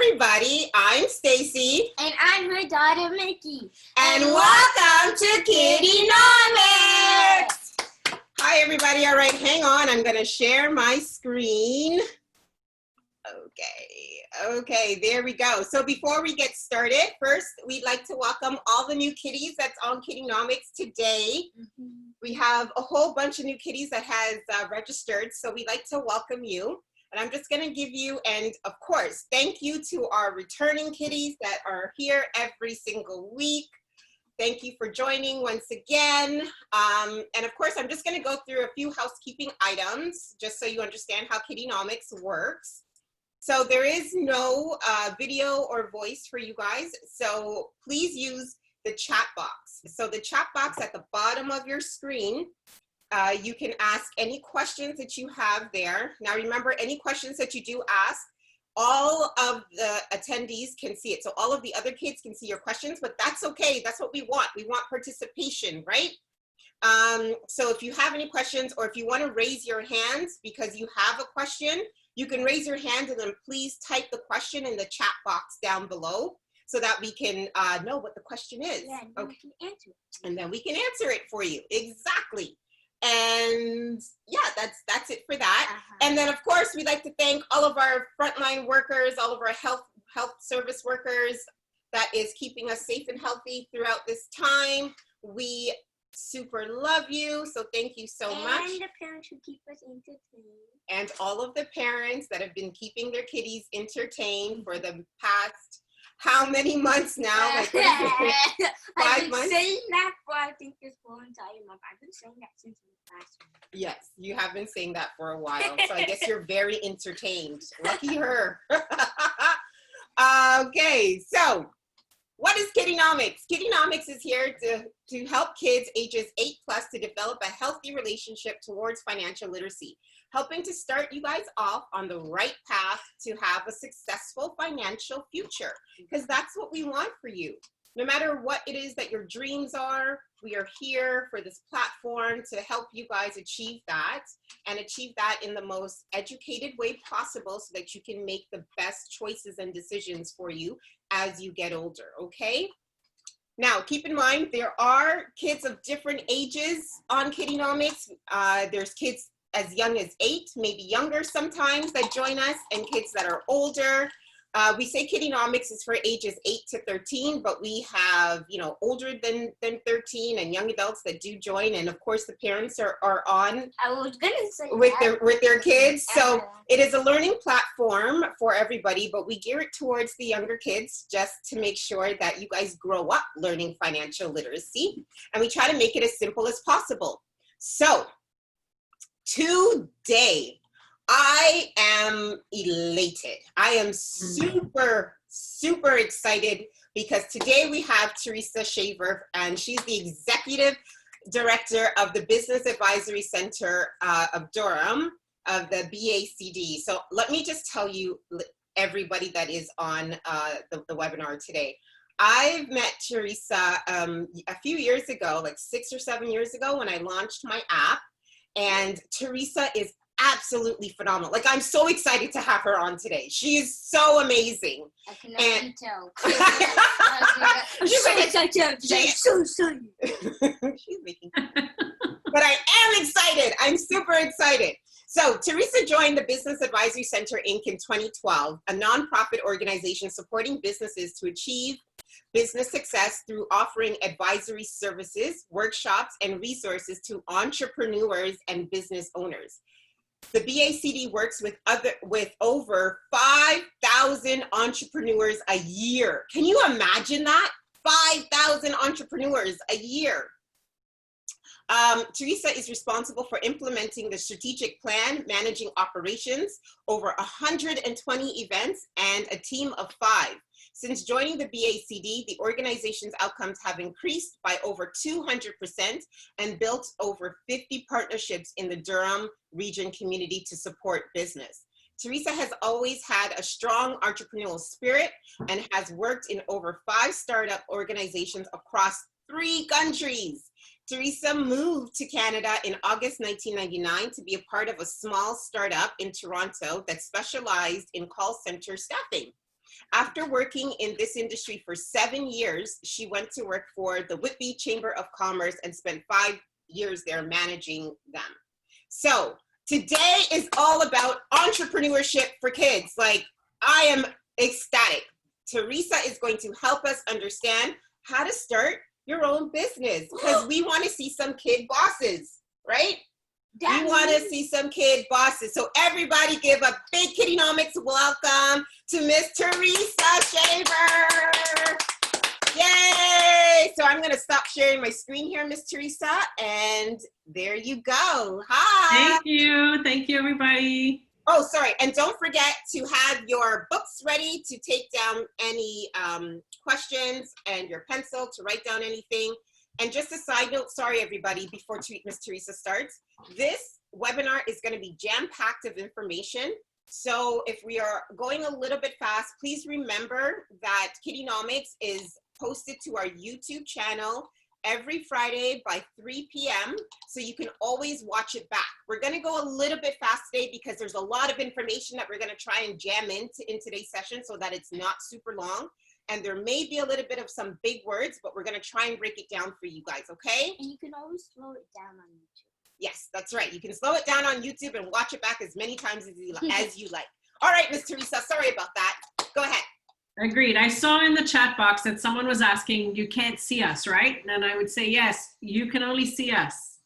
everybody, I'm Stacy. And I'm her daughter, Mickey. And welcome to KiddieNomics! Hi everybody, all right, hang on, I'm gonna share my screen. Okay, there we go. So before we get started, first we'd like to welcome all the new kiddies that's on KiddieNomics today. We have a whole bunch of new kiddies that has registered, so we'd like to welcome you. And I'm just gonna give you, and of course, thank you to our returning kiddies that are here every single week. Thank you for joining once again. And of course, I'm just gonna go through a few housekeeping items, just so you understand how KiddieNomics works. So there is no video or voice for you guys, so please use the chat box. So the chat box at the bottom of your screen, you can ask any questions that you have there. Now remember, any questions that you do ask, all of the attendees can see it. So all of the other kids can see your questions, but that's okay. That's what we want. We want participation, right? So if you have any questions, or if you want to raise your hands because you have a question, you can raise your hand and then please type the question in the chat box down below so that we can know what the question is. Yeah, and okay. we can answer it. And then we can answer it for you. Exactly. And yeah, that's it for that. And then of course, we'd like to thank all of our frontline workers, all of our health service workers that is keeping us safe and healthy throughout this time. We super love you, so thank you so much. And the parents who keep us entertained. And all of the parents that have been keeping their kiddies entertained for the past, how many months now? Like, 5 I've been months? saying that for, I think, this whole entire month. I've been saying that since last month. Yes, you have been saying that for a while, so I guess you're very entertained. Lucky her. Okay, so what is KiddieNomics? KiddieNomics is here to help kids ages 8+ to develop a healthy relationship towards financial literacy, helping to start you guys off on the right path to have a successful financial future, because that's what we want for you. No matter what it is that your dreams are, we are here for this platform to help you guys achieve that, and achieve that in the most educated way possible so that you can make the best choices and decisions for you as you get older, okay? Now, keep in mind, there are kids of different ages on KiddieNomics. There's kids as young as 8, maybe younger sometimes, that join us, and kids that are older. We say KiddieNomics is for ages 8 to 13, but we have, you know, older than 13 and young adults that do join, and of course the parents are on I was gonna say with that. their kids. So it is a learning platform for everybody, but we gear it towards the younger kids just to make sure that you guys grow up learning financial literacy, and we try to make it as simple as possible. So today, I am elated. I am super excited because today we have Teresa Shaver, and she's the Executive Director of the Business Advisory Center of Durham, of the BACD. So let me just tell you, everybody that is on the webinar today, I've met Teresa a few years ago, like 6 or 7 years ago, when I launched my app, and Teresa is absolutely phenomenal. Like, I'm so excited to have her on today. She is so amazing. I can already tell. She's making but I am excited. I'm super excited. So Teresa joined the Business Advisory Center Inc. in 2012, a nonprofit organization supporting businesses to achieve business success through offering advisory services, workshops, and resources to entrepreneurs and business owners. The BACD works with over 5,000 entrepreneurs a year. Can you imagine that? 5,000 entrepreneurs a year. Teresa is responsible for implementing the strategic plan, managing operations, over 120 events, and a team of 5. Since joining the BACD, the organization's outcomes have increased by over 200% and built over 50 partnerships in the Durham Region community to support business. Teresa has always had a strong entrepreneurial spirit and has worked in over 5 startup organizations across 3 countries. Teresa moved to Canada in August 1999 to be a part of a small startup in Toronto that specialized in call center staffing. After working in this industry for 7 years, she went to work for the Whitby Chamber of Commerce and spent 5 years there managing them. So today is all about entrepreneurship for kids. Like, I am ecstatic. Teresa is going to help us understand how to start your own business, because we want to see some kid bosses, right? We want to see some kid bosses. So everybody give a big KiddieNomics welcome to Miss Teresa Shaver. Yay! So I'm going to stop sharing my screen here, Miss Teresa, and there you go. Hi. Thank you. Thank you, everybody. Oh, sorry. And don't forget to have your books ready to take down any questions and your pencil to write down anything. And just a side note, sorry, everybody, before Miss Teresa starts, this webinar is going to be jam-packed of information. So if we are going a little bit fast, please remember that KiddieNomics is posted to our YouTube channel every Friday by 3 p.m. So you can always watch it back. We're going to go a little bit fast today because there's a lot of information that we're going to try and jam in today's session so that it's not super long. And there may be a little bit of some big words, but we're going to try and break it down for you guys, okay? And you can always slow it down on YouTube. Yes, that's right. You can slow it down on YouTube and watch it back as many times as you like. All right, Miss Teresa, sorry about that. Go ahead. Agreed. I saw in the chat box that someone was asking, you can't see us, right? And I would say, yes, you can only see us.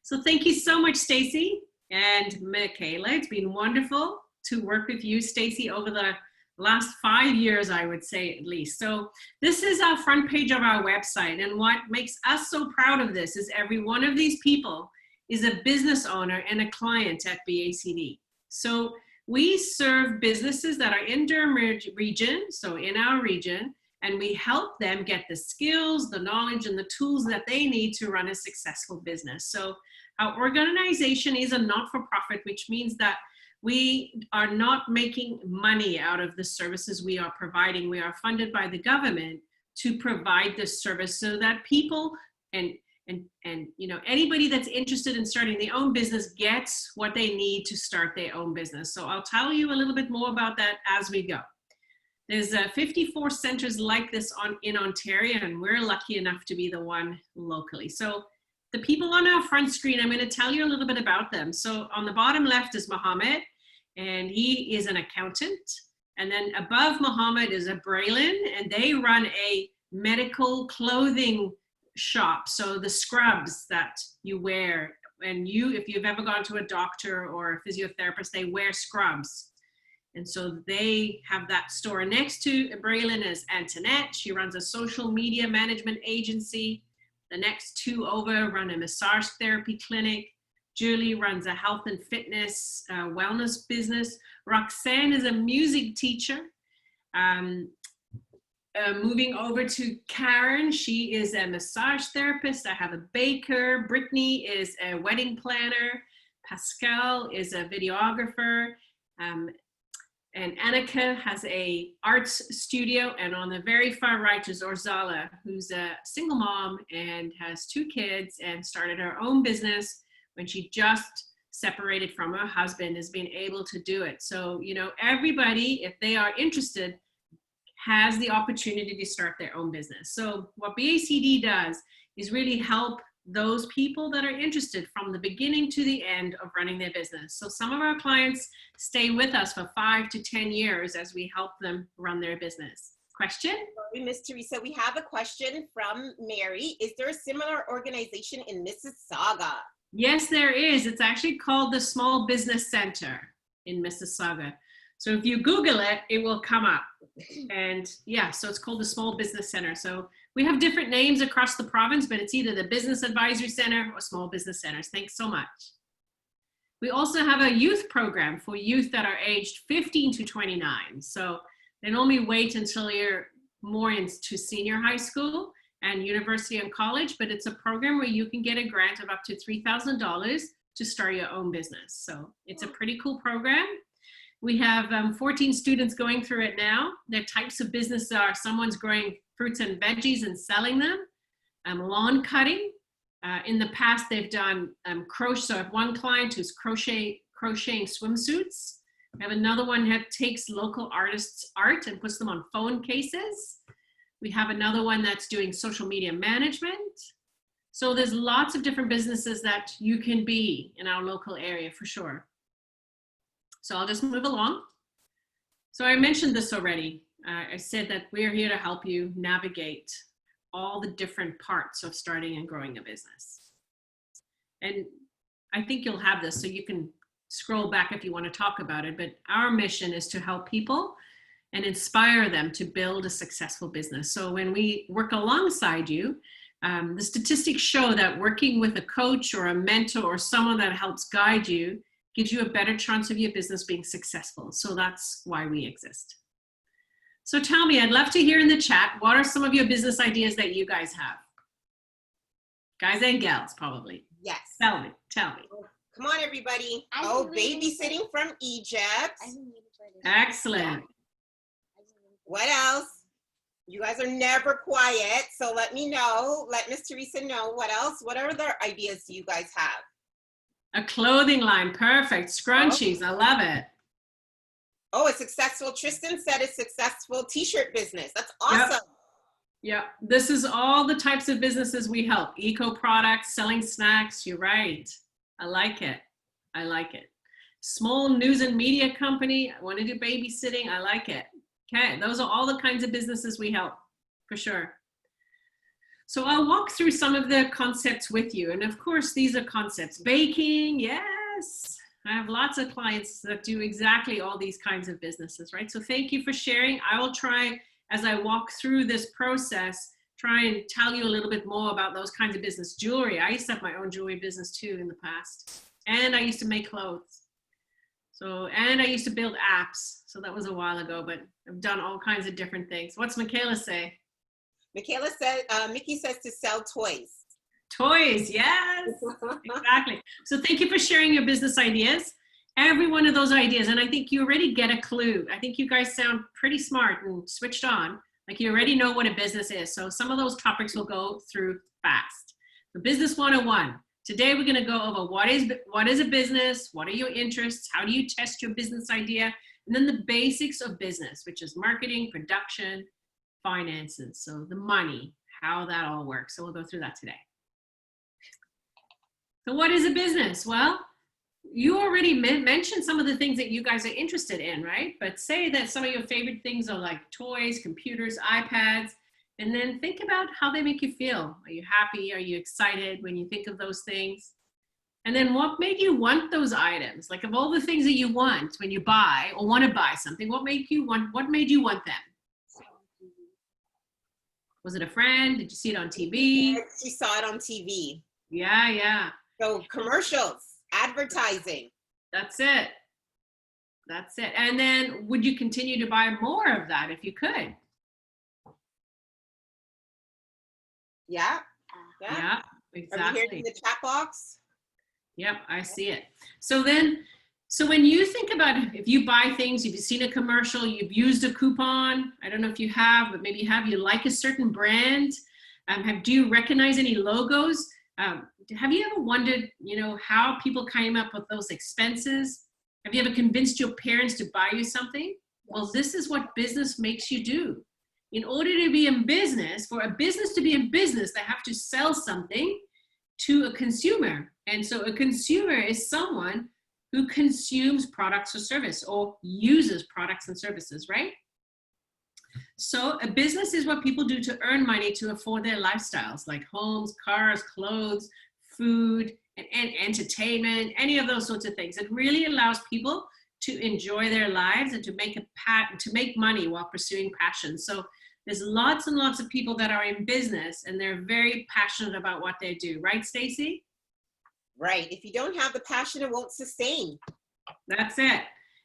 So thank you so much, Stacy and Michaela. It's been wonderful to work with you, Stacy, over the last 5 years, I would say at least. So this is our front page of our website. And what makes us so proud of this is every one of these people is a business owner and a client at BACD. So we serve businesses that are in Durham Region, so in our region, and we help them get the skills, the knowledge, and the tools that they need to run a successful business. So our organization is a not-for-profit, which means that we are not making money out of the services we are providing. We are funded by the government to provide this service so that people and you know, anybody that's interested in starting their own business gets what they need to start their own business. So I'll tell you a little bit more about that as we go. There's 54 centers like this in Ontario, and we're lucky enough to be the one locally. So the people on our front screen, I'm going to tell you a little bit about them. So on the bottom left is Mohammed, and he is an accountant. And then above Mohammed is a Braylon, and they run a medical clothing shop. So the scrubs that you wear, and if you've ever gone to a doctor or a physiotherapist, they wear scrubs. And so they have that store. Next to Braylon is Antoinette. She runs a social media management agency. The next two over run a massage therapy clinic. Julie runs a health and fitness wellness business. Roxanne is a music teacher. Moving over to Karen, she is a massage therapist. I have a baker. Brittany is a wedding planner. Pascal is a videographer. And Annika has a arts studio. And on the very far right is Orzala, who's a single mom and has 2 kids and started her own business when she just separated from her husband, has been able to do it. So, you know, everybody, if they are interested, has the opportunity to start their own business. So what BACD does is really help those people that are interested from the beginning to the end of running their business. So some of our clients stay with us for 5 to 10 years as we help them run their business. Question? Miss Teresa, we have a question from Mary. Is there a similar organization in Mississauga? Yes, there is. It's actually called the Small Business Center in Mississauga. So if you Google it, it will come up. And yeah, so it's called the Small Business Center. So we have different names across the province, but it's either the Business Advisory Center or Small Business Centers. Thanks so much. We also have a youth program for youth that are aged 15 to 29. So they normally wait until you're more into senior high school and university and college, but it's a program where you can get a grant of up to $3,000 to start your own business. So it's a pretty cool program. We have 14 students going through it now. Their types of business are someone's growing fruits and veggies and selling them, lawn cutting. In the past, they've done crochet. So I have one client who's crocheting swimsuits We have another one that takes local artists' art and puts them on phone cases. We have another one that's doing social media management. So there's lots of different businesses that you can be in our local area for sure. So I'll just move along. So I mentioned this already. I said that we're here to help you navigate all the different parts of starting and growing a business. And I think you'll have this, so you can scroll back if you want to talk about it. But our mission is to help people and inspire them to build a successful business. So when we work alongside you, the statistics show that working with a coach or a mentor or someone that helps guide you gives you a better chance of your business being successful. So that's why we exist. So tell me, I'd love to hear in the chat, what are some of your business ideas that you guys have? Guys and gals, probably. Yes. Tell me. Come on, everybody. Oh, babysitting from Egypt. Excellent. What else? You guys are never quiet, so let me know. Let Miss Teresa know. What else? What other ideas do you guys have? A clothing line, perfect. Scrunchies, I love it. Oh, a successful, Tristan said a successful t-shirt business. That's awesome. Yeah, this is all the types of businesses we help. Eco products, selling snacks, you're right. I like it. Small news and media company, I want to do babysitting, I like it. Okay, those are all the kinds of businesses we help, for sure. So I'll walk through some of the concepts with you. And of course, these are concepts. Baking, yes. I have lots of clients that do exactly all these kinds of businesses, right? So thank you for sharing. I will try, as I walk through this process, try and tell you a little bit more about those kinds of business. Jewelry, I used to have my own jewelry business too in the past. And I used to make clothes. So, and I used to build apps. So that was a while ago, but I've done all kinds of different things. What's Michaela say? Michaela said, Mickey says to sell toys. Toys, yes, exactly. So thank you for sharing your business ideas. Every one of those ideas, and I think you already get a clue. I think you guys sound pretty smart and switched on. Like you already know what a business is. So some of those topics we'll go through fast. The Business 101. Today we're gonna go over what is a business, what are your interests, how do you test your business idea, and then the basics of business, which is marketing, production, finances. So the money, how that all works. So we'll go through that today. So what is a business? Well, you already mentioned some of the things that you guys are interested in, right? But say that some of your favorite things are like toys, computers, iPads, and then think about how they make you feel. Are you happy? Are you excited when you think of those things? And then what made you want those items? Like of all the things that you want when you buy or want to buy something, what made you want them? Was it a friend? Did you see it on TV? She saw it on TV. Yeah. So commercials, advertising. That's it. And then would you continue to buy more of that if you could? Yeah, exactly. Are we here in the chat box? Yep, I see it. So when you think about if you buy things, if you've seen a commercial, you've used a coupon, I don't know if you have, but maybe you have, you like a certain brand, do you recognize any logos? Have you ever wondered, how people came up with those expenses? Have you ever convinced your parents to buy you something? Yes. Well, this is what business makes you do. In order to be in business, for a business to be in business, they have to sell something to a consumer. And so a consumer is someone who consumes products or service or uses products and services, right? So a business is what people do to earn money to afford their lifestyles, like homes, cars, clothes, food, and entertainment, any of those sorts of things. It really allows people to enjoy their lives and to make money while pursuing passion. So there's lots and lots of people that are in business and they're very passionate about what they do. Right, Stacy? Right. If you don't have the passion, it won't sustain. That's it.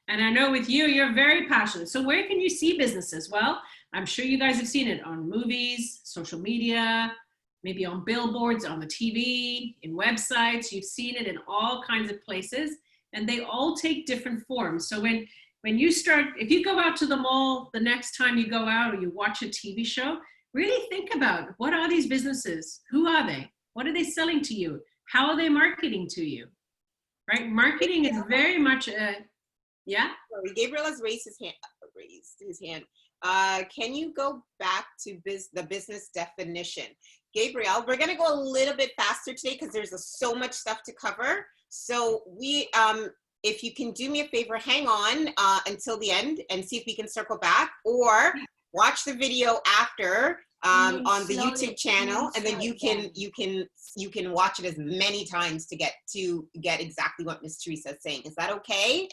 And I know with you, you're very passionate. So where can you see businesses? Well, I'm sure you guys have seen it on movies, social media, maybe on billboards, on the TV, in websites. You've seen it in all kinds of places, and they all take different forms. So when you start, if you go out to the mall the next time you go out or you watch a TV show, really think about what are these businesses? Who are they? What are they selling to you? How are they marketing to you? Right? Marketing is very much Yeah. Sorry, Gabriel has raised his hand. Can you go back to the business definition? Gabriel, we're going to go a little bit faster today because there's so much stuff to cover. So if you can do me a favor, hang on until the end and see if we can circle back, or watch the video after on the YouTube channel, and then you can watch it as many times to get exactly what Miss Teresa is saying. Is that okay?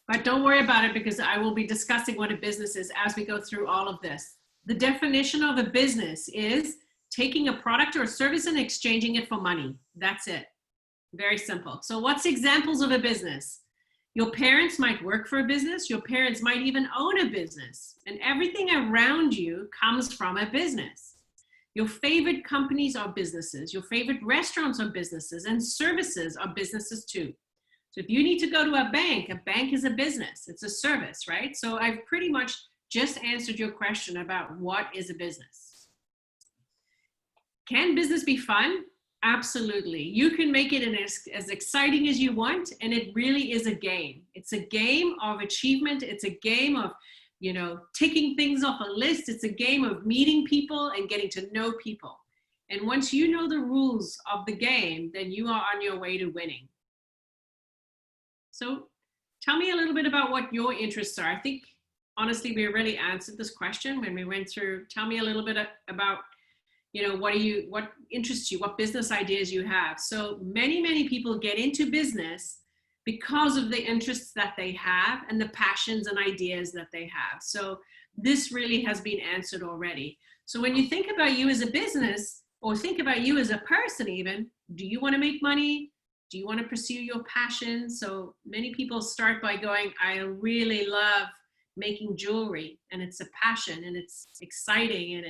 But don't worry about it, because I will be discussing what a business is as we go through all of this. The definition of a business is taking a product or a service and exchanging it for money. That's it. Very simple. So what's examples of a business? Your parents might work for a business. Your parents might even own a business. And everything around you comes from a business. Your favorite companies are businesses. Your favorite restaurants are businesses, and services are businesses too. So if you need to go to a bank is a business. It's a service, right? So I've pretty much just answered your question about what is a business. Can business be fun? Absolutely. You can make it as exciting as you want, and it really is a game. It's a game of achievement. It's a game of, ticking things off a list. It's a game of meeting people and getting to know people. And once you know the rules of the game, then you are on your way to winning. So tell me a little bit about what your interests are. I think, honestly, we already answered this question when we went through. Tell me a little bit about, what interests you, what business ideas you have. So many people get into business because of the interests that they have and the passions and ideas that they have. So this really has been answered already. So when you think about you as a business, or think about you as a person even, do you want to make money? Do you want to pursue your passion? So many people start by going, I really love making jewelry, and it's a passion, and it's exciting, and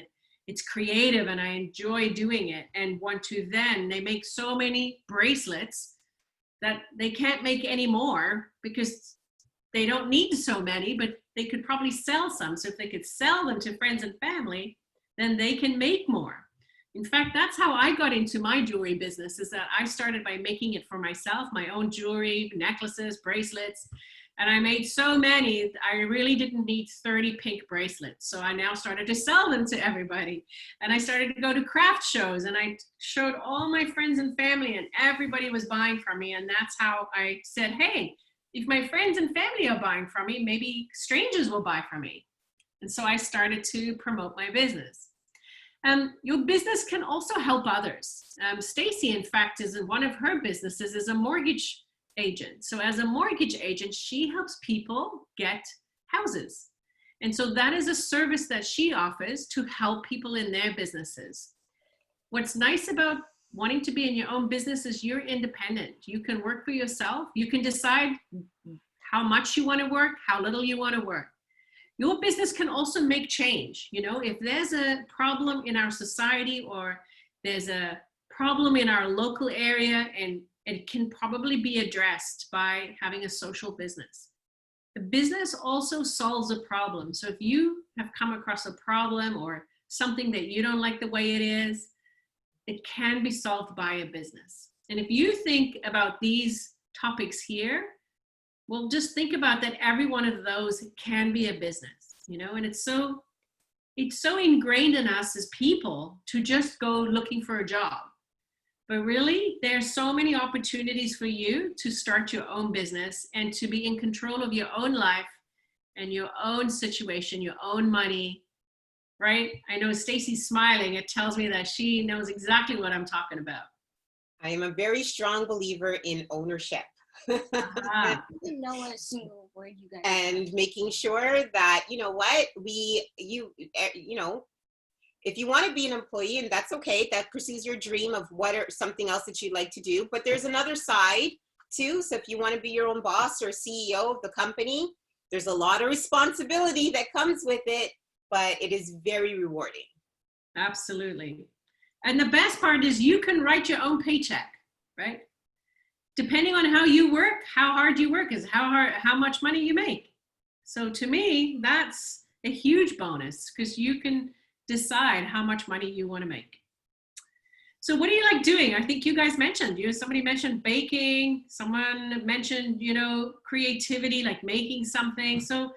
it's creative, and I enjoy doing it. And then they make so many bracelets that they can't make any more because they don't need so many, but they could probably sell some. So if they could sell them to friends and family, then they can make more. In fact, that's how I got into my jewelry business, is that I started by making it for myself, my own jewelry, necklaces, bracelets, and I made so many, I really didn't need 30 pink bracelets. So I now started to sell them to everybody. And I started to go to craft shows, and I showed all my friends and family, and everybody was buying from me. And that's how I said, hey, if my friends and family are buying from me, maybe strangers will buy from me. And so I started to promote my business. Your business can also help others. Stacy, in fact, one of her businesses is a mortgage agent. So as a mortgage agent, she helps people get houses. And so that is a service that she offers to help people in their businesses. What's nice about wanting to be in your own business is you're independent. You can work for yourself. You can decide how much you want to work, how little you want to work. Your business can also make change. If there's a problem in our society, or there's a problem in our local area, and it can probably be addressed by having a social business. The business also solves a problem. So if you have come across a problem or something that you don't like the way it is, it can be solved by a business. And if you think about these topics here, well, just think about that every one of those can be a business, and it's so ingrained in us as people to just go looking for a job. But really, there are so many opportunities for you to start your own business and to be in control of your own life and your own situation, your own money, right? I know Stacy's smiling. It tells me that she knows exactly what I'm talking about. I am a very strong believer in ownership. Ah. I didn't know a single word you guys And making sure that, if you want to be an employee, and that's okay, that pursues your dream of something else that you'd like to do, but there's another side too. So if you want to be your own boss or CEO of the company, there's a lot of responsibility that comes with it, but it is very rewarding. Absolutely. And the best part is you can write your own paycheck, right? Depending on how you work, how hard you work is how much money you make. So to me, that's a huge bonus, because you can decide how much money you want to make. So what do you like doing? I think you guys mentioned, somebody mentioned baking, someone mentioned, creativity, like making something. So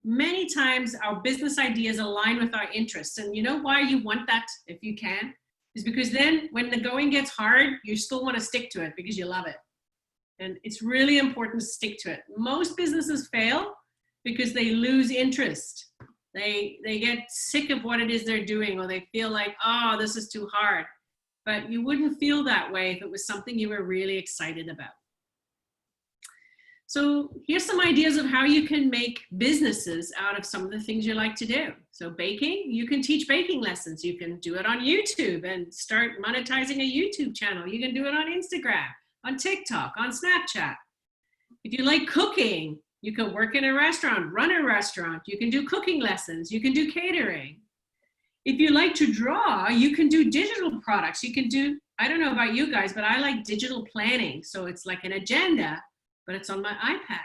many times our business ideas align with our interests. And you know why you want that if you can? Is because then when the going gets hard, you still want to stick to it because you love it. And it's really important to stick to it. Most businesses fail because they lose interest. They get sick of what it is they're doing, or they feel like, oh, this is too hard. But you wouldn't feel that way if it was something you were really excited about. So here's some ideas of how you can make businesses out of some of the things you like to do. So baking, you can teach baking lessons. You can do it on YouTube and start monetizing a YouTube channel. You can do it on Instagram, on TikTok, on Snapchat. If you like cooking, you can work in a restaurant, run a restaurant. You can do cooking lessons. You can do catering. If you like to draw, you can do digital products. You can do, I don't know about you guys, but I like digital planning. So it's like an agenda, but it's on my iPad.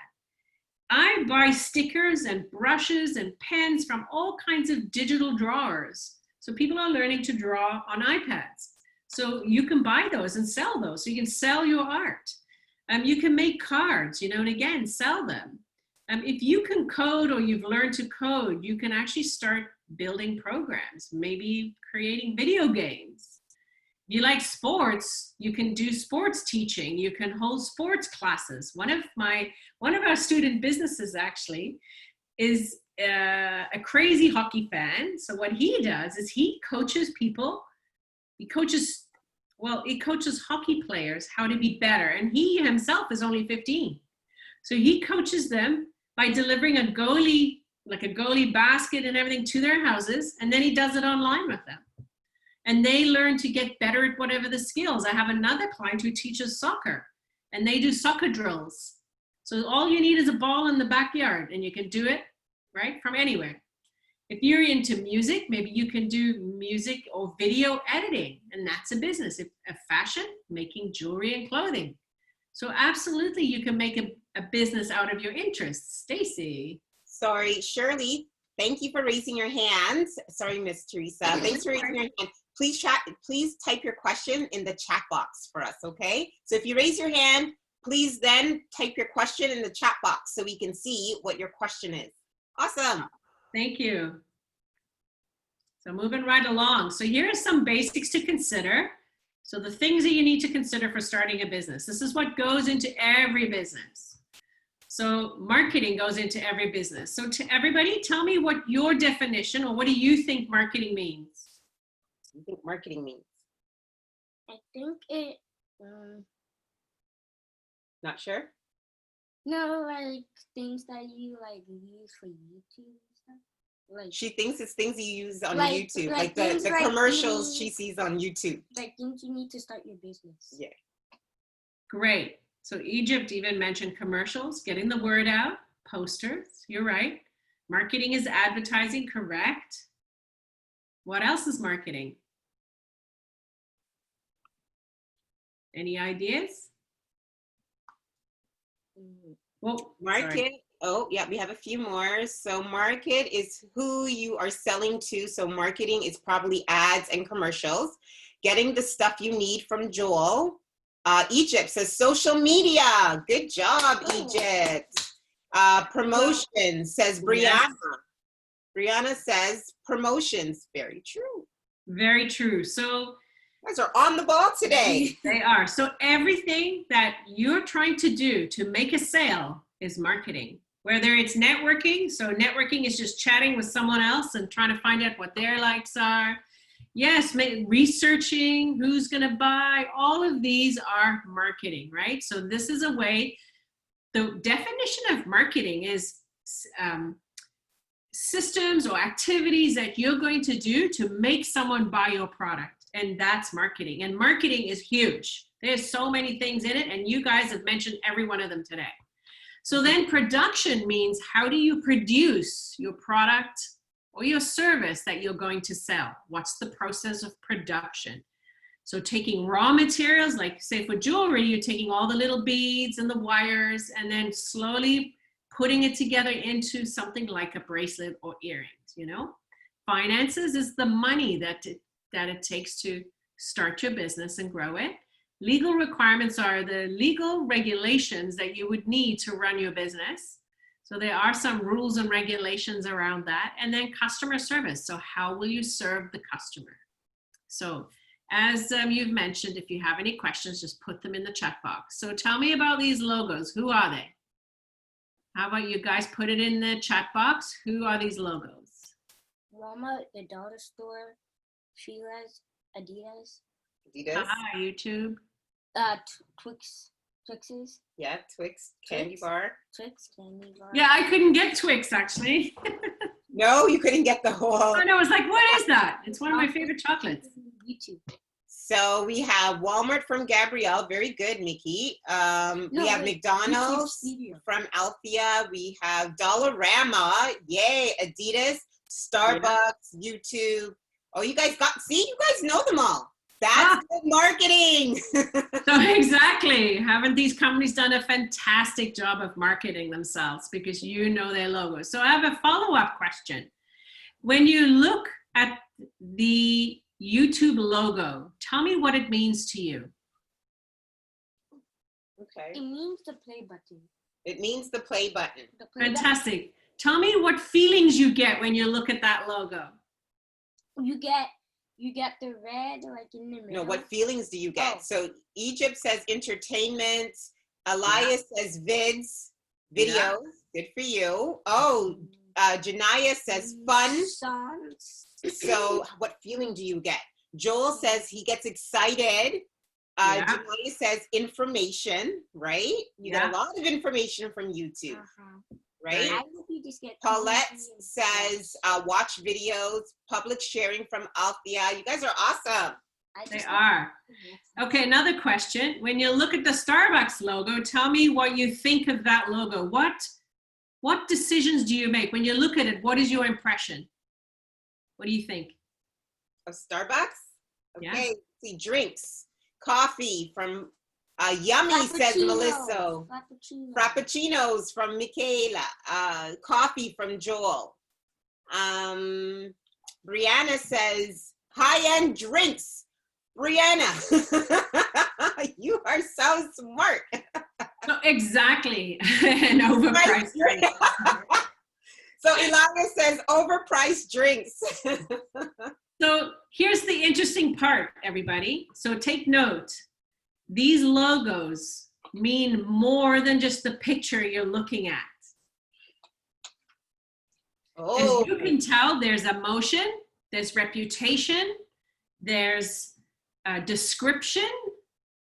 I buy stickers and brushes and pens from all kinds of digital drawers. So people are learning to draw on iPads. So you can buy those and sell those. So you can sell your art. You can make cards, and again, sell them. If you can code or you've learned to code, you can actually start building programs, maybe creating video games. If you like sports, you can do sports teaching. You can hold sports classes. One of our student businesses actually is a crazy hockey fan. So what he does is he coaches people. He coaches hockey players how to be better. And he himself is only 15. So he coaches them by delivering a goalie basket and everything to their houses. And then he does it online with them. And they learn to get better at whatever the skills. I have another client who teaches soccer, and they do soccer drills. So all you need is a ball in the backyard, and you can do it right from anywhere. If you're into music, maybe you can do music or video editing, and that's a business. If fashion, making jewelry and clothing. So absolutely, you can make a business out of your interests. Stacy. Sorry, Shirley, thank you for raising your hand. Sorry, Miss Teresa. Thanks for raising your hand. Please type your question in the chat box for us, okay? So if you raise your hand, please then type your question in the chat box so we can see what your question is. Awesome. Thank you. So moving right along. So here are some basics to consider. So the things that you need to consider for starting a business. This is what goes into every business. So marketing goes into every business. So to everybody, tell me what your definition, or what do you think marketing means? What do you think marketing means? I think it, Not sure? no, like things that you like use for YouTube and stuff. Like, She thinks it's things you use on Like- YouTube, like like the things like commercials you- she sees on YouTube. like things you need to start your business. Yeah. Great. So Egypt even mentioned commercials, getting the word out, posters. You're right. Marketing is advertising, correct? What else is marketing? Any ideas? Well, Market. Oh, yeah, we have a few more. So market is who you are selling to. So marketing is probably ads and commercials. Getting the stuff you need from Joel. Egypt says social media. Good job, Egypt. Promotion says Brianna. Yes. Brianna says promotions. Very true. Very true. So You guys are on the ball today. they are. So everything that you're trying to do to make a sale is marketing. Whether it's networking, so networking is just chatting with someone else and trying to find out what their likes are. Yes, researching who's going to buy, all of these are marketing, right? So this is a way, the definition of marketing is systems or activities that you're going to do to make someone buy your product. And that's marketing. And marketing is huge. There's so many things in it, and you guys have mentioned every one of them today. So then production means, how do you produce your product or your service that you're going to sell? What's the process of production? So taking raw materials, like say for jewelry, you're taking all the little beads and the wires and then slowly putting it together into something like a bracelet or earrings, you know? Finances is the money that it takes to start your business and grow it. Legal requirements are the legal regulations that you would need to run your business. So there are some rules and regulations around that. And then customer service. So how will you serve the customer? So as you've mentioned, if you have any questions, just put them in the chat box. So tell me about these logos. Who are they? How about you guys put it in the chat box? Who are these logos? Walmart, the dollar store, Sheila's, Adidas. Adidas. Hi, YouTube. Twixes. Yeah, Twix candy bar. Twix candy bar. Yeah, I couldn't get Twix actually. No, you couldn't get the whole. I know, I was like, what is that? It's one of my favorite chocolates. YouTube. So we have Walmart from Gabrielle. Very good, Mickey. We have McDonald's from Althea. We have Dollarama. Yay. Adidas, Starbucks, YouTube. Oh, you guys know them all. That's good marketing. So exactly. Haven't these companies done a fantastic job of marketing themselves because you know their logos? So I have a follow-up question. When you look at the YouTube logo, tell me what it means to you. Okay. It means the play button. It means the play button. Fantastic. Tell me what feelings you get when you look at that logo. You get the red like in the middle. No, what feelings do you get? Oh. So Egypt says entertainment. Elias says vids, videos. Good for you. Oh, Janaya says fun. Songs. So what feeling do you get? Joel says he gets excited. Janaya says information, right? You get a lot of information from YouTube, right? I hope you just get Paulette says watch videos, public sharing from Althea. You guys are awesome. They are. Okay, another question. When you look at the Starbucks logo, tell me what you think of that logo. What decisions do you make? When you look at it, what is your impression? What do you think? Of Starbucks? Okay, Yeah. see, drinks. Coffee from Yummy, says Melissa. Frappuccinos from Michaela. Coffee from Joel. Brianna says high-end drinks. Brianna, you are so smart. So exactly, an overpriced drink. So Elijah says overpriced drinks. So here's the interesting part, everybody. So take note. These logos mean more than just the picture you're looking at. Oh. As you can tell, there's emotion, there's reputation, there's description,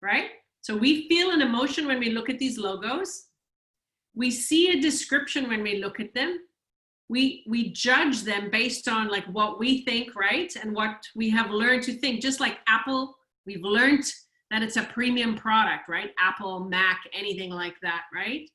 right? So we feel an emotion when we look at these logos. We see a description when we look at them. We judge them based on like what we think, right? And what we have learned to think. Just like Apple, we've learned that it's a premium product, right? Apple, Mac, anything like that, right?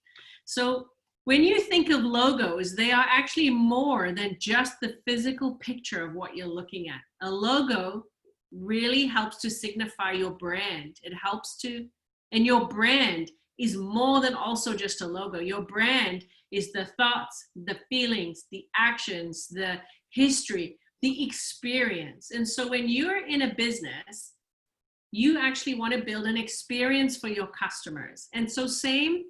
So when you think of logos, they are actually more than just the physical picture of what you're looking at. A logo really helps to signify your brand. It helps to, and your brand is more than also just a logo. Your brand is the thoughts, the feelings, the actions, the history, the experience. And so when you're in a business, you actually want to build an experience for your customers. And so same,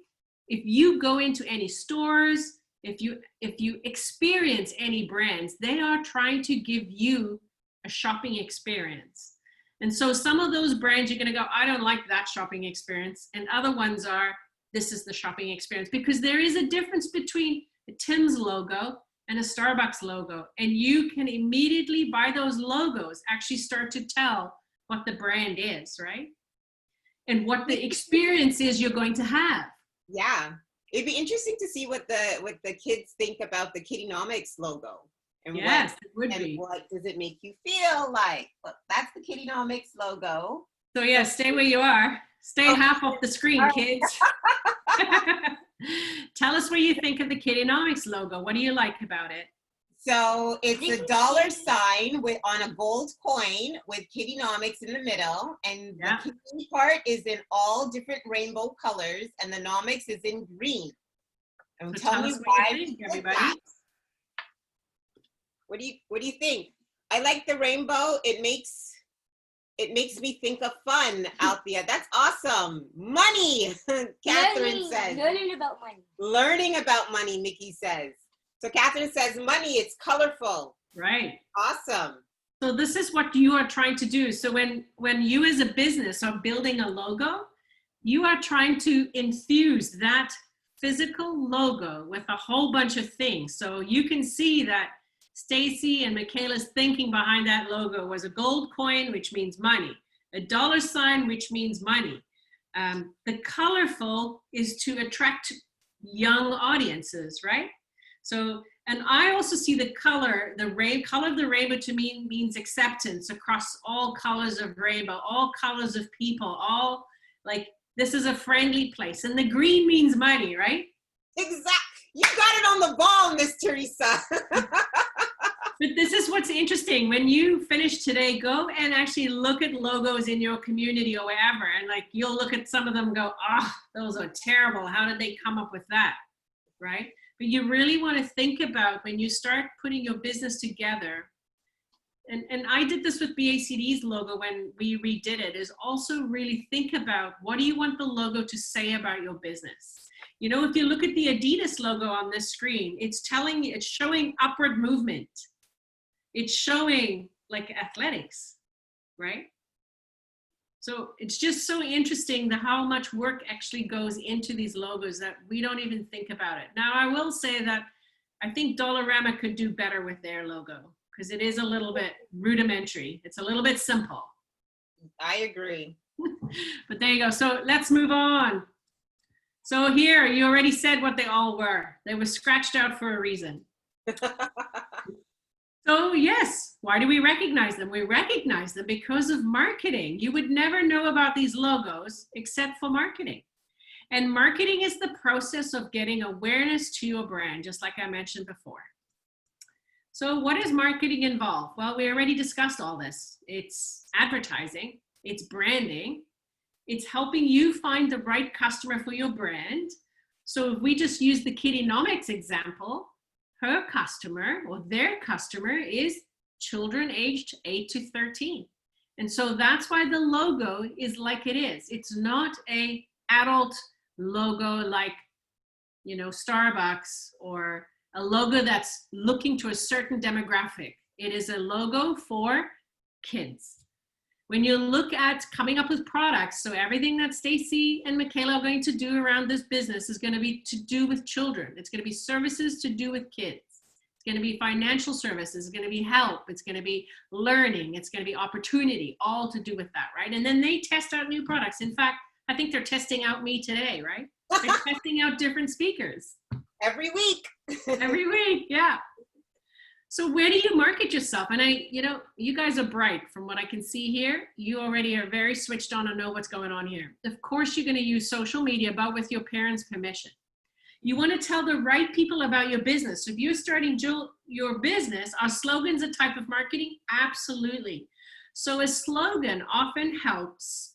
if you go into any stores, if you experience any brands, they are trying to give you a shopping experience. And so some of those brands you're going to go, I don't like that shopping experience. And other ones are, this is the shopping experience. Because there is a difference between a Tim's logo and a Starbucks logo. And you can immediately, by those logos, actually start to tell what the brand is, right? And what the experience is you're going to have. Yeah. It'd be interesting to see what the kids think about the KiddieNomics logo. And yes, it would be. What does it make you feel like? Well, that's the KiddieNomics logo. So yeah, stay where you are. Stay half off the screen, kids. Tell us what you think of the KiddieNomics logo. What do you like about it? So it's a dollar sign on a gold coin with KiddieNomics in the middle. And the Kiddie part is in all different rainbow colors. And the Nomics is in green. And so tell me why you think, everybody. That. What do you think? I like the rainbow. It makes It makes me think of fun, Althea. That's awesome. Money, Catherine says. Learning about money. Learning about money, Mickey says. So Catherine says money, it's colorful. Right. Awesome. So this is what you are trying to do. So when you as a business are building a logo, you are trying to infuse that physical logo with a whole bunch of things. So you can see that Stacy and Michaela's thinking behind that logo was a gold coin, which means money, a dollar sign, which means money. The colorful is to attract young audiences, right? So, and I also see the color, color of the rainbow to me means acceptance across all colors of rainbow, all colors of people, all like, this is a friendly place. And the green means money, right? Exactly. You got it on the ball, Miss Teresa. But this is what's interesting. When you finish today, go and actually look at logos in your community or wherever. And like, you'll look at some of them and go, oh, those are terrible. How did they come up with that, right? But you really want to think about when you start putting your business together, and I did this with BACD's logo when we redid it, is also really think about what do you want the logo to say about your business? You know, if you look at the Adidas logo on this screen, it's showing upward movement. It's showing like athletics, right? So it's just so interesting how much work actually goes into these logos that we don't even think about it. Now, I will say that I think Dollarama could do better with their logo because it is a little bit rudimentary. It's a little bit simple. I agree. But there you go. So let's move on. So here, you already said what they all were. They were scratched out for a reason. So yes, why do we recognize them? We recognize them because of marketing. You would never know about these logos except for marketing. And marketing is the process of getting awareness to your brand, just like I mentioned before. So what does marketing involve? Well, we already discussed all this. It's advertising, it's branding, it's helping you find the right customer for your brand. So if we just use the KiddieNomics example, her customer or their customer is children aged 8 to 13. And so that's why the logo is like it is. It's not an adult logo like, you know, Starbucks, or a logo that's looking to a certain demographic. It is a logo for kids. When you look at coming up with products, so everything that Stacy and Michaela are going to do around this business is going to be to do with children. It's going to be services to do with kids. It's going to be financial services. It's going to be help. It's going to be learning. It's going to be opportunity, all to do with that, right? And then they test out new products. In fact, I think they're testing out me today, right? They're testing out different speakers. Every week. Every week, yeah. So where do you market yourself? And you guys are bright from what I can see here. You already are very switched on and know what's going on here. Of course, you're going to use social media, but with your parents' permission. You want to tell the right people about your business. So if you're starting your business, are slogans a type of marketing? Absolutely. So a slogan often helps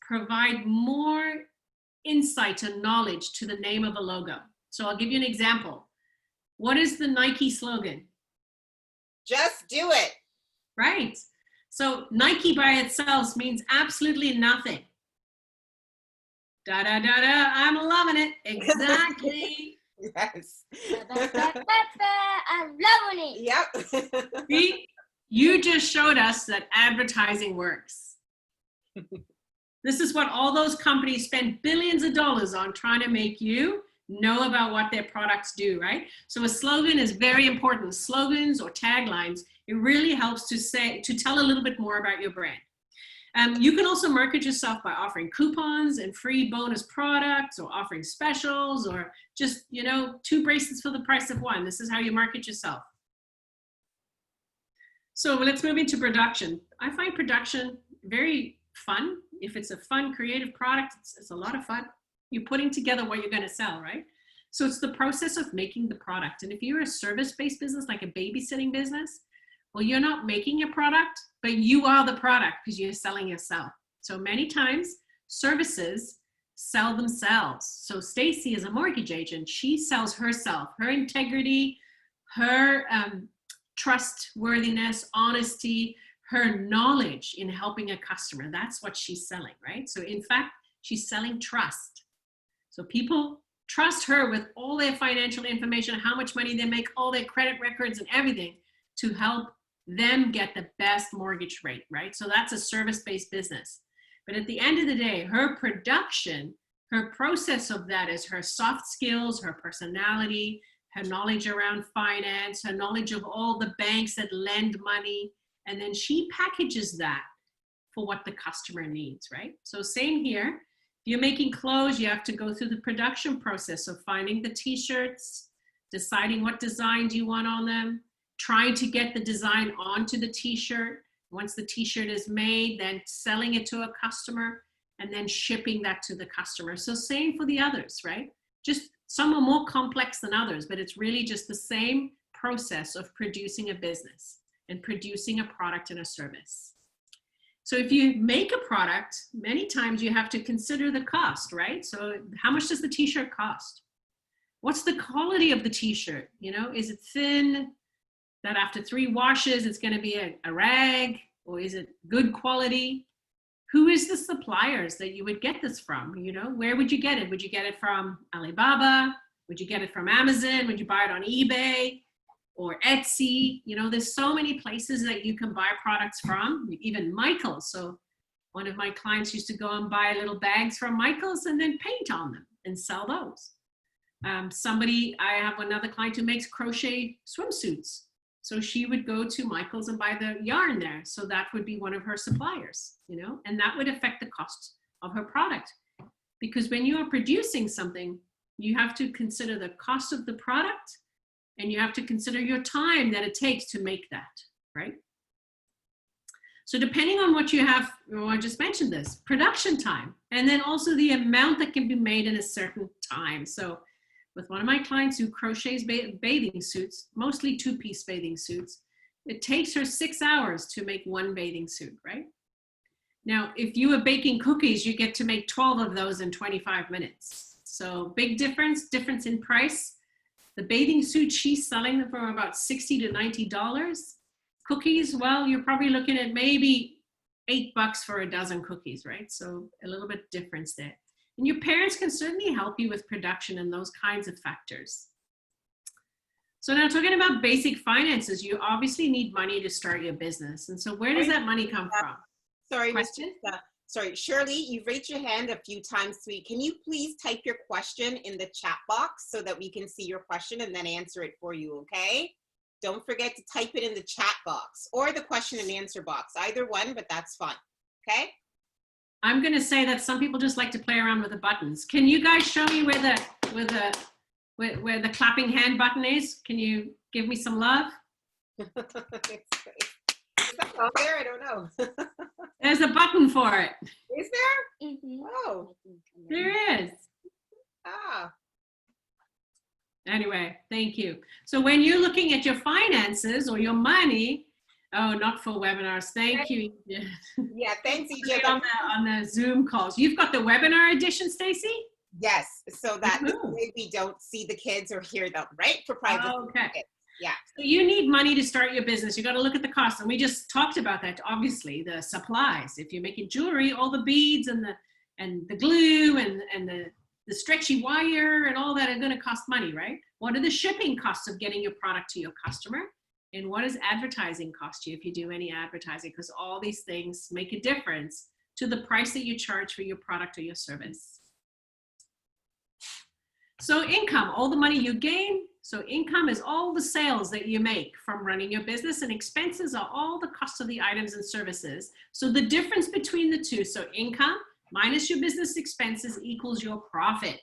provide more insight and knowledge to the name of a logo. So I'll give you an example. What is the Nike slogan? Just do it. Right. So Nike by itself means absolutely nothing. Da da da da. I'm loving it. Exactly. Yes. I'm loving it. Yep. See, you just showed us that advertising works. This is what all those companies spend billions of dollars on, trying to make you know about what their products do, right? So a slogan is very important. Slogans or taglines, it really helps to tell a little bit more about your brand. You can also market yourself by offering coupons and free bonus products, or offering specials, or just, 2 bracelets for the price of 1. This is how you market yourself. So let's move into production. I find production very fun. If it's a fun, creative product, it's a lot of fun. You're putting together what you're going to sell, right? So it's the process of making the product. And if you're a service-based business, like a babysitting business, well, you're not making a product, but you are the product because you're selling yourself. So many times services sell themselves. So Stacy is a mortgage agent. She sells herself, her integrity, her trustworthiness, honesty, her knowledge in helping a customer. That's what she's selling, right? So in fact, she's selling trust. So people trust her with all their financial information, how much money they make, all their credit records and everything to help them get the best mortgage rate, right? So that's a service-based business. But at the end of the day, her production, her process of that is her soft skills, her personality, her knowledge around finance, her knowledge of all the banks that lend money, and then she packages that for what the customer needs, right? So same here. If you're making clothes, you have to go through the production process of finding the t-shirts, deciding what designs you want on them, trying to get the design onto the t-shirt. Once the t-shirt is made, then selling it to a customer, and then shipping that to the customer. So same for the others, right? Just some are more complex than others, but it's really just the same process of producing a business and producing a product and a service. So if you make a product, many times you have to consider the cost, right? So how much does the t-shirt cost? What's the quality of the t-shirt? You know, is it thin that after 3 washes, it's going to be a rag, or is it good quality? Who is the suppliers that you would get this from? You know, where would you get it? Would you get it from Alibaba? Would you get it from Amazon? Would you buy it on eBay or Etsy? You know, there's so many places that you can buy products from, even Michaels. So one of my clients used to go and buy little bags from Michaels and then paint on them and sell those. I have another client who makes crochet swimsuits. So she would go to Michael's and buy the yarn there. So that would be one of her suppliers, you know, and that would affect the cost of her product. Because when you are producing something, you have to consider the cost of the product, and you have to consider your time that it takes to make that, right? So depending on what you have, I just mentioned this, production time, and then also the amount that can be made in a certain time. So with one of my clients who crochets bathing suits, mostly 2-piece bathing suits, it takes her 6 hours to make 1 bathing suit, right? Now, if you are baking cookies, you get to make 12 of those in 25 minutes. So big difference in price. The bathing suit, she's selling them for about $60 to $90. Cookies, well, you're probably looking at maybe $8 for a dozen cookies, right? So a little bit difference there. And your parents can certainly help you with production and those kinds of factors. So now talking about basic finances, you obviously need money to start your business. And so where does that money come from? Sorry, Question? Sorry, Shirley, you've raised your hand a few times, sweet. Can you please type your question in the chat box so that we can see your question and then answer it for you, okay? Don't forget to type it in the chat box or the question and answer box, either one, but that's fine, okay? I'm going to say that some people just like to play around with the buttons. Can you guys show me where the clapping hand button is? Can you give me some love? Is that on there? I don't know. There's a button for it. Is there? Mm-hmm. Oh. There is. Ah. Anyway, thank you. So when you're looking at your finances or your money, oh, not for webinars. Thank you. Yeah, thanks, EJ. On the Zoom calls. You've got the webinar edition, Stacy? Yes, so that way we don't see the kids or hear them, right? For privacy. Okay. Yeah. So you need money to start your business. You got to look at the cost. And we just talked about that, obviously, the supplies. If you're making jewelry, all the beads and the glue and the stretchy wire and all that are going to cost money, right? What are the shipping costs of getting your product to your customer? And what does advertising cost you if you do any advertising? Because all these things make a difference to the price that you charge for your product or your service. So income, all the money you gain. So income is all the sales that you make from running your business, and expenses are all the costs of the items and services. So the difference between the two, so income minus your business expenses equals your profit.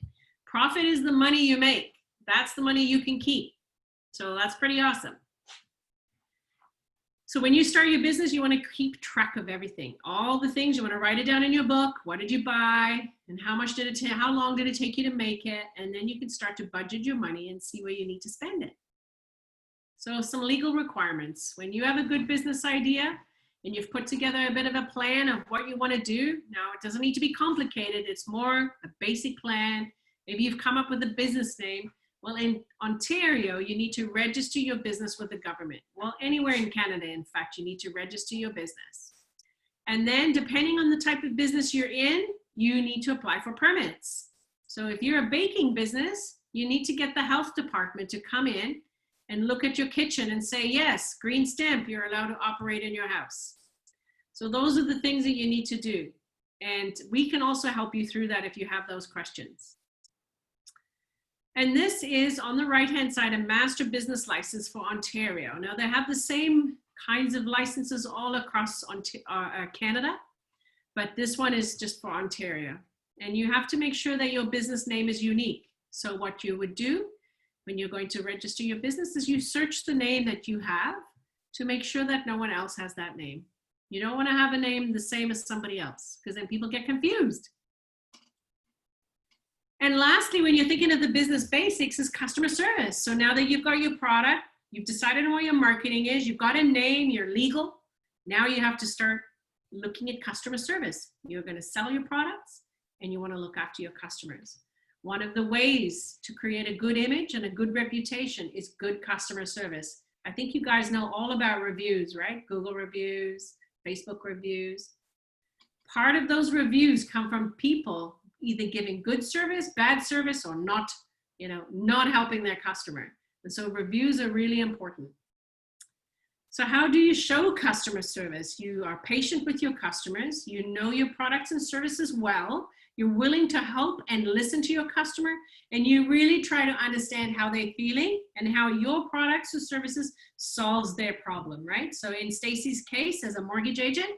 Profit is the money you make. That's the money you can keep. So that's pretty awesome. So when you start your business, you want to keep track of everything. All the things, you want to write it down in your book. What did you buy? And how much did it take? How long did it take you to make it? And then you can start to budget your money and see where you need to spend it. So some legal requirements. When you have a good business idea and you've put together a bit of a plan of what you want to do, now it doesn't need to be complicated. It's more a basic plan. Maybe you've come up with a business name. Well, in Ontario, you need to register your business with the government. Well, anywhere in Canada, in fact, you need to register your business. And then depending on the type of business you're in, you need to apply for permits. So if you're a baking business, you need to get the health department to come in and look at your kitchen and say, yes, green stamp, you're allowed to operate in your house. So those are the things that you need to do. And we can also help you through that if you have those questions. And this is on the right-hand side, a master business license for Ontario. Now they have the same kinds of licenses all across Canada, but this one is just for Ontario. And you have to make sure that your business name is unique. So what you would do when you're going to register your business is you search the name that you have to make sure that no one else has that name. You don't want to have a name the same as somebody else, because then people get confused. And lastly, when you're thinking of the business basics, is customer service. So now that you've got your product, you've decided on what your marketing is, you've got a name, you're legal, now you have to start looking at customer service. You're going to sell your products and you want to look after your customers. One of the ways to create a good image and a good reputation is good customer service. I think you guys know all about reviews, right? Google reviews, Facebook reviews. Part of those reviews come from people either giving good service, bad service, or not helping their customer. And so reviews are really important. So how do you show customer service? You are patient with your customers. You know your products and services well. You're willing to help and listen to your customer. And you really try to understand how they're feeling and how your products or services solves their problem, right? So in Stacy's case, as a mortgage agent,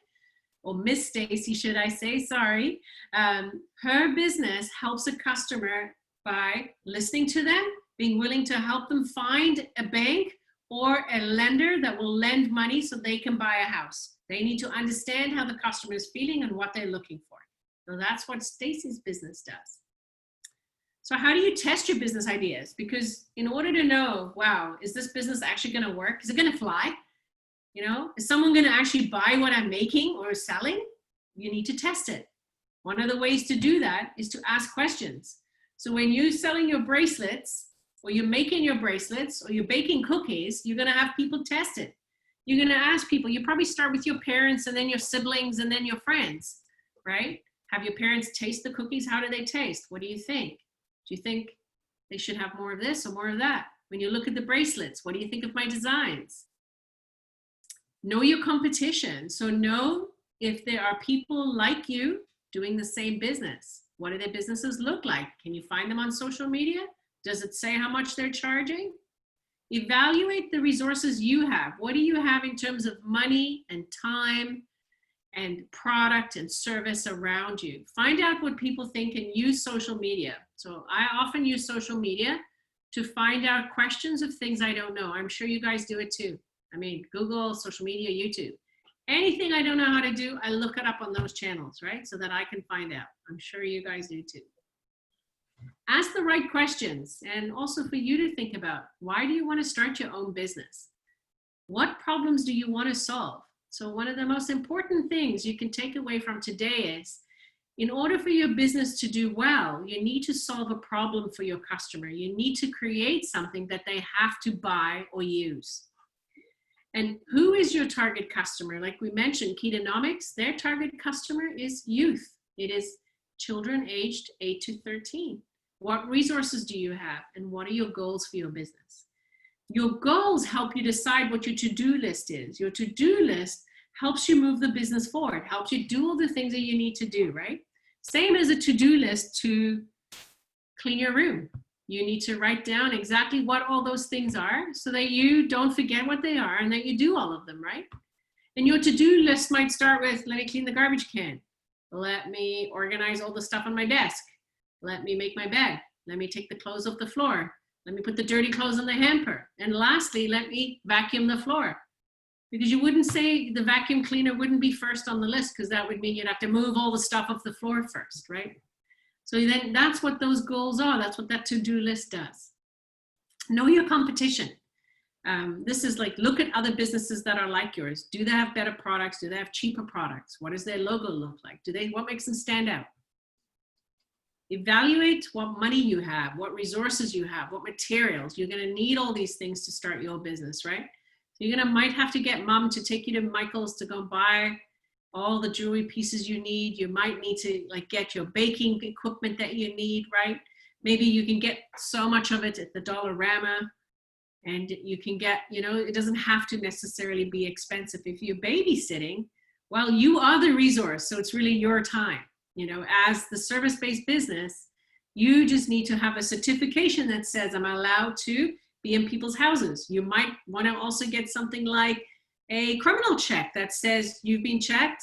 or Miss Stacy, should I say, sorry, her business helps a customer by listening to them, being willing to help them find a bank or a lender that will lend money so they can buy a house. They need to understand how the customer is feeling and what they're looking for. So that's what Stacy's business does. So how do you test your business ideas? Because in order to know, wow, is this business actually going to work? Is it going to fly? You know, is someone going to actually buy what I'm making or selling? You need to test it. One of the ways to do that is to ask questions. So when you're selling your bracelets, or you're making your bracelets, or you're baking cookies, you're going to have people test it. You're going to ask people. You probably start with your parents and then your siblings and then your friends, right? Have your parents taste the cookies? How do they taste? What do you think? Do you think they should have more of this or more of that? When you look at the bracelets, what do you think of my designs? Know your competition. So know if there are people like you doing the same business. What do their businesses look like? Can you find them on social media? Does it say how much they're charging? Evaluate the resources you have. What do you have in terms of money and time and product and service around you? Find out what people think and use social media. So I often use social media to find out questions of things I don't know. I'm sure you guys do it too. I mean, Google, social media, YouTube. Anything I don't know how to do, I look it up on those channels, right? So that I can find out. I'm sure you guys do too. Ask the right questions, and also for you to think about, why do you want to start your own business? What problems do you want to solve? So one of the most important things you can take away from today is, in order for your business to do well, you need to solve a problem for your customer. You need to create something that they have to buy or use. And who is your target customer? Like we mentioned, KiddieNomics, their target customer is youth. It is children aged 8 to 13. What resources do you have? And what are your goals for your business? Your goals help you decide what your to-do list is. Your to-do list helps you move the business forward, helps you do all the things that you need to do, right? Same as a to-do list to clean your room. You need to write down exactly what all those things are so that you don't forget what they are and that you do all of them, right? And your to-do list might start with, let me clean the garbage can. Let me organize all the stuff on my desk. Let me make my bed. Let me take the clothes off the floor. Let me put the dirty clothes in the hamper. And lastly, let me vacuum the floor. Because you wouldn't say the vacuum cleaner wouldn't be first on the list, because that would mean you'd have to move all the stuff off the floor first, right? So then that's what those goals are. That's what that to-do list does. Know your competition. This is like, look at other businesses that are like yours. Do they have better products? Do they have cheaper products? What does their logo look like? What makes them stand out? Evaluate what money you have, what resources you have, what materials. You're going to need all these things to start your business, right? So you're going to might have to get mom to take you to Michael's to go buy all the jewelry pieces you need. You might need to like get your baking equipment that you need, right? Maybe you can get so much of it at the Dollarama, and you can get, you know, it doesn't have to necessarily be expensive. If you're babysitting, well, you are the resource, so it's really your time. You know, as the service-based business, you just need to have a certification that says I'm allowed to be in people's houses. You might want to also get something like a criminal check that says you've been checked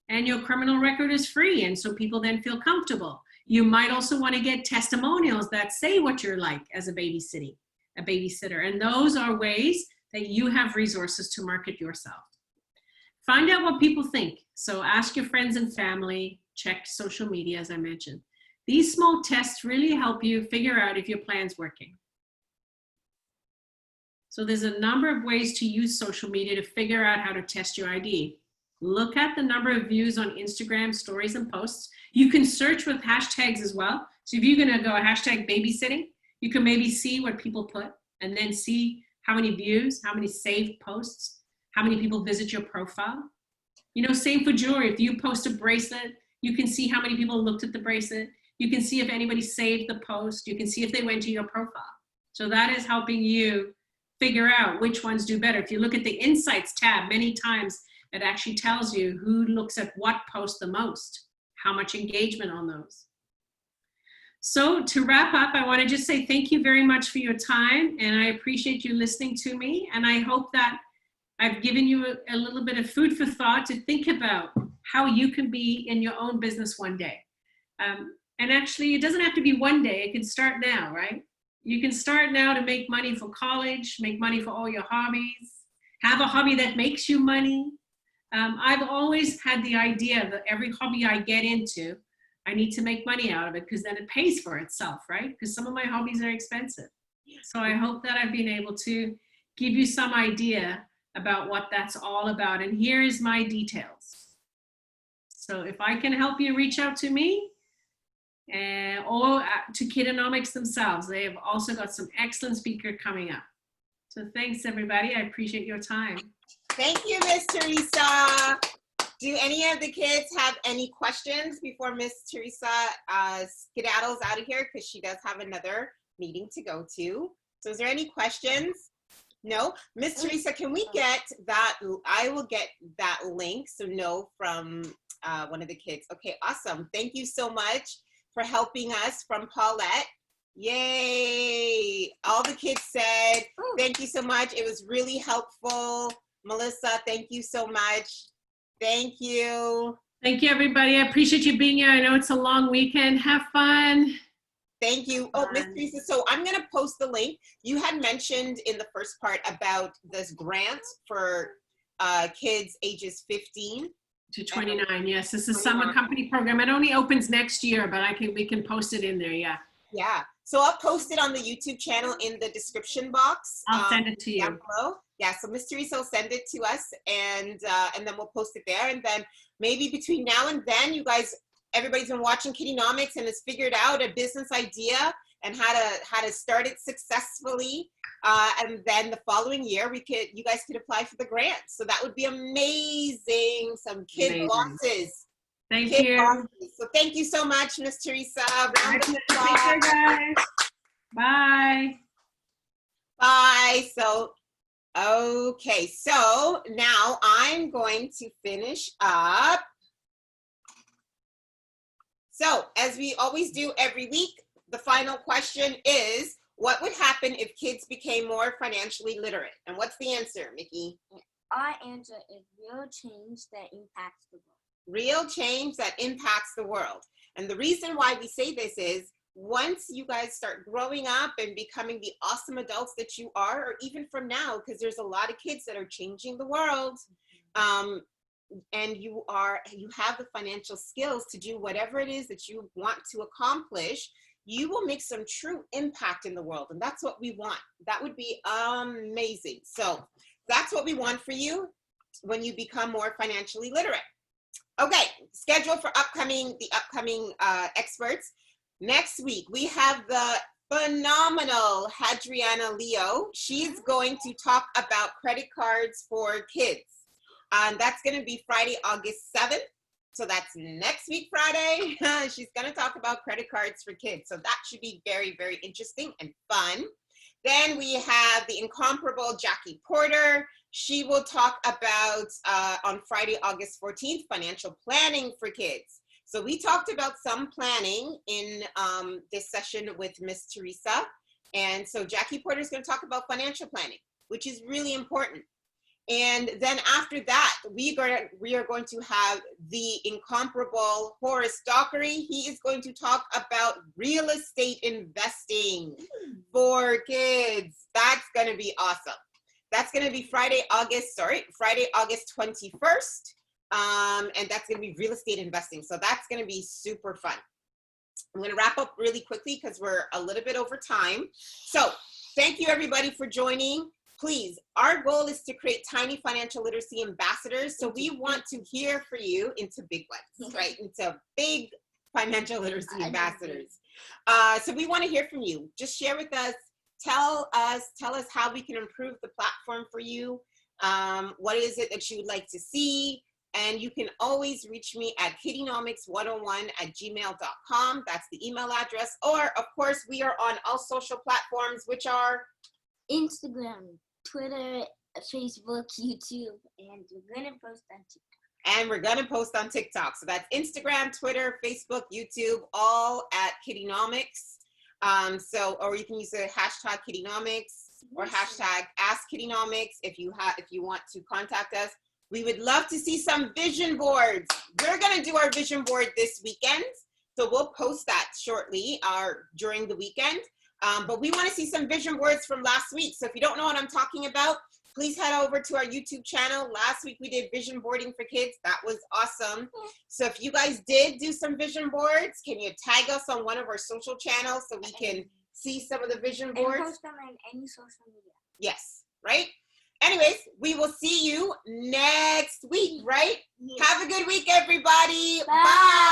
and your criminal record is free, and so people then feel comfortable. You might also want to get testimonials that say what you're like as a babysitter. And those are ways that you have resources to market yourself. Find out what people think. So ask your friends and family, check social media, as I mentioned. These small tests really help you figure out if your plan's working. So there's a number of ways to use social media to figure out how to test your idea. Look at the number of views on Instagram stories and posts. You can search with hashtags as well. So if you're gonna go hashtag babysitting, you can maybe see what people put and then see how many views, how many saved posts, how many people visit your profile. You know, same for jewelry. If you post a bracelet, you can see how many people looked at the bracelet. You can see if anybody saved the post. You can see if they went to your profile. So that is helping you figure out which ones do better. If you look at the Insights tab, many times it actually tells you who looks at what post the most, how much engagement on those. So to wrap up, I want to just say thank you very much for your time, and I appreciate you listening to me, and I hope that I've given you a little bit of food for thought to think about how you can be in your own business one day. And actually, it doesn't have to be one day. It can start now, right? You can start now to make money for college, make money for all your hobbies, have a hobby that makes you money. I've always had the idea that every hobby I get into, I need to make money out of it because then it pays for itself, right? Because some of my hobbies are expensive. So I hope that I've been able to give you some idea about what that's all about. And here is my details. So if I can help you, reach out to me or to KiddieNomics themselves. They have also got some excellent speakers coming up. So thanks, everybody. I appreciate your time. Thank you, Miss Teresa. Do any of the kids have any questions before Miss Teresa skedaddles out of here, because she does have another meeting to go to? So is there any questions? No? Miss Teresa, can we get that? I will get that link, so no, from one of the kids. Okay, awesome. Thank you so much for helping us, from Paulette. Yay! All the kids said, thank you so much. It was really helpful. Melissa, thank you so much. Thank you. Thank you, everybody. I appreciate you being here. I know it's a long weekend. Have fun. Thank you. Oh, Miss Teresa, so I'm going to post the link. You had mentioned in the first part about this grant for kids ages 15 to 29. Yes, this is summer company program. It only opens next year, but we can post it in there. Yeah. Yeah. So I'll post it on the YouTube channel in the description box. I'll send it to you. Down below. Yeah. So Miss Teresa will send it to us, and then we'll post it there. And then maybe between now and then, you guys, everybody's been watching KiddieNomics and has figured out a business idea and how to start it successfully. And then the following year, you guys could apply for the grant. So that would be amazing. Some kid bosses. Thank you. Bosses. So thank you so much, Miss Teresa. Take care, guys. Bye. Bye. So, okay. So now I'm going to finish up. So as we always do every week, the final question is, what would happen if kids became more financially literate? And what's the answer, Mickey? Our answer is real change that impacts the world. Real change that impacts the world. And the reason why we say this is, once you guys start growing up and becoming the awesome adults that you are, or even from now, because there's a lot of kids that are changing the world, and you have the financial skills to do whatever it is that you want to accomplish, you will make some true impact in the world. And that's what we want. That would be amazing. So that's what we want for you when you become more financially literate. Okay, schedule for the upcoming experts. Next week, we have the phenomenal Hadriana Leo. She's going to talk about credit cards for kids. That's going to be Friday, August 7th. So that's next week, Friday. She's going to talk about credit cards for kids. So that should be very, very interesting and fun. Then we have the incomparable Jackie Porter. She will talk about, on Friday, August 14th, financial planning for kids. So we talked about some planning in this session with Miss Teresa. And so Jackie Porter is going to talk about financial planning, which is really important. And then after that, we are going to have the incomparable Horace Dockery. He is going to talk about real estate investing for kids. That's going to be awesome. That's going to be Friday, August 21st. And that's going to be real estate investing. So that's going to be super fun. I'm going to wrap up really quickly because we're a little bit over time. So thank you everybody for joining. Please, our goal is to create tiny financial literacy ambassadors. So we want to hear for you into big ones, right? Into big financial literacy ambassadors. So we want to hear from you. Just share with us. Tell us how we can improve the platform for you. What is it that you would like to see? And you can always reach me at KiddieNomics101@gmail.com. That's the email address. Or, of course, we are on all social platforms, which are Instagram, Twitter, Facebook, YouTube, and we're going to post on TikTok. And we're going to post on TikTok. So that's Instagram, Twitter, Facebook, YouTube, all at KiddieNomics. Or you can use the hashtag KiddieNomics or hashtag AskKiddieNomics if you want to contact us. We would love to see some vision boards. We're going to do our vision board this weekend. So we'll post that shortly during the weekend. But we want to see some vision boards from last week. So if you don't know what I'm talking about, please head over to our YouTube channel. Last week we did vision boarding for kids. That was awesome. So if you guys did do some vision boards, can you tag us on one of our social channels so we can see some of the vision boards? And post them on any social media. Yes, right? Anyways, we will see you next week, right? Yes. Have a good week, everybody. Bye. Bye.